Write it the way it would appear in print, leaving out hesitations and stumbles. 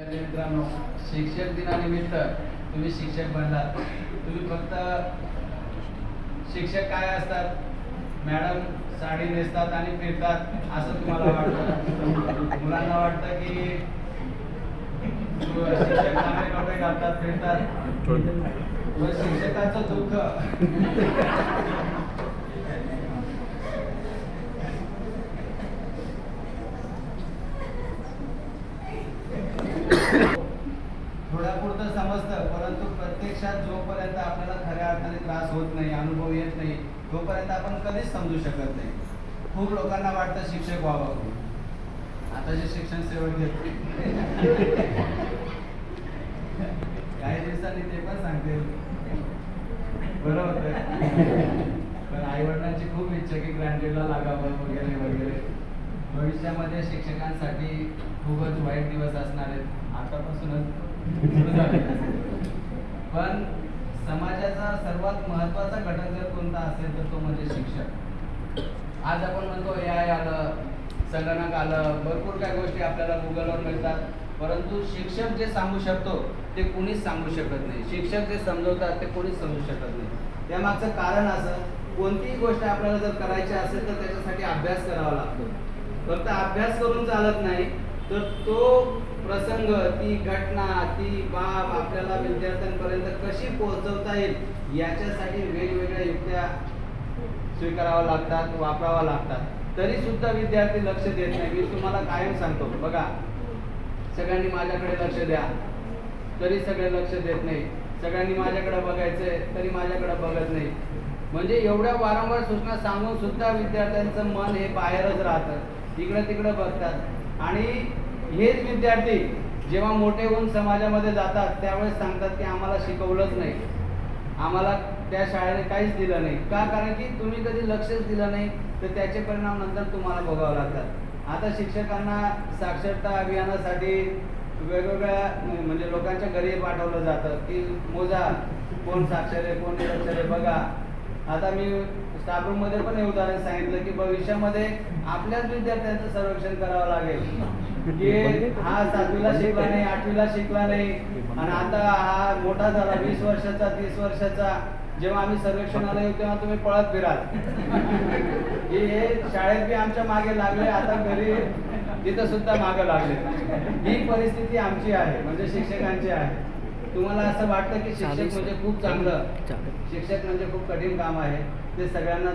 मित्रांनो, शिक्षक दिनानिमित्त तुम्ही शिक्षक बनलात. तुम्ही फक्त शिक्षक काय असतात, मॅडम साडी नेसतात आणि फिरतात असं तुम्हाला वाटतं. मुलांना वाटतं की शिक्षक चांगले कपडे घालतात, फिरतात. पण शिक्षकाचं दुःख थोड्यापुरतं समजतं, परंतु प्रत्यक्षात जोपर्यंत आपल्याला खऱ्या अर्थाने त्रास होत नाही, अनुभव येत नाही, तोपर्यंत आपण कधीच समजू शकत नाही. खूप लोकांना वाटतं शिक्षक व्हावं. आता जे शिक्षण सेवक घेत काही दिवसांनी ते पण सांगते बरोबर. पण आई वडिलांची खूप इच्छा की ग्रँटेडला लागावं वगैरे वगैरे. भविष्यामध्ये शिक्षकांसाठी खूपच वाईट दिवस असणार आहेत, आतापासूनच सुरू झाले. पण समाजाचा सर्वात महत्त्वाचा घटक जर कोणता असेल तर तो म्हणजे शिक्षक. आज आपण म्हणतो AI आलं, संगणक आलं, भरपूर काही गोष्टी आपल्याला गुगलवर मिळतात, परंतु शिक्षक जे सांगू शकतो ते कोणीच सांगू शकत नाही. शिक्षक जे समजवतात ते कोणीच समजू शकत नाही. त्यामागचं कारण असं, कोणतीही गोष्ट आपल्याला जर करायची असेल तर त्याच्यासाठी अभ्यास करावा लागतो. फक्त अभ्यास करून चालत नाही, तर तो प्रसंग, ती घटना, ती बाब आपल्याला विद्यार्थ्यांपर्यंत कशी पोहोचवता येईल याच्यासाठी वेगवेगळ्या युक्त्या स्वीकाराव्या लागतात, वापराव्या लागतात. तरी सुद्धा विद्यार्थी लक्ष देत नाही. मी तुम्हाला कायम सांगतो, बघा, सगळ्यांनी माझ्याकडे लक्ष द्या, तरी सगळे लक्ष देत नाही. सगळ्यांनी माझ्याकडे बघायचंय तरी माझ्याकडे बघत नाही. म्हणजे एवढ्या वारंवार सूचना सांगून सुद्धा विद्यार्थ्यांचं मन हे बाहेरच राहतं, इकडे तिकडे बघतात. आणि हेच विद्यार्थी जेव्हा मोठे होऊन समाजामध्ये जातात त्यावेळेस सांगतात की आम्हाला शिकवलंच नाही, आम्हाला त्या शाळेने काहीच दिलं नाही. का? कारण की तुम्ही कधी लक्षच दिलं नाही, तर त्याचे परिणाम नंतर तुम्हाला भोगावे लागतात. आता शिक्षकांना साक्षरता अभियानासाठी वेगवेगळ्या म्हणजे लोकांच्या घरी पाठवलं जातं की मोजा कोण साक्षर आहे, कोण निरक्षर आहे बघा. आता मी स्टाफ रूम मध्ये पण हे उदाहरण सांगितलं की भविष्यामध्ये आपल्याच विद्यार्थ्यांचं सर्वेक्षण करावं लागेल की हा 7वीला शिकला नाही, 8वीला शिकला नाही, आणि आता हा मोठा झाला 20 वर्षाचा, 30 वर्षाचा. जेव्हा आम्ही सर्वेक्षणाला येऊ तेव्हा तुम्ही पळत फिराल की हे शाळेत बी आमच्या मागे लागले, आता घरी तिथं सुद्धा मागे लागले. ही परिस्थिती आमची आहे, म्हणजे शिक्षकांची आहे. तुम्हाला असं वाटतं की शिक्षक म्हणजे खूप चांगलं, शिक्षक म्हणजे खूप कठीण काम आहे, ते सगळ्यांना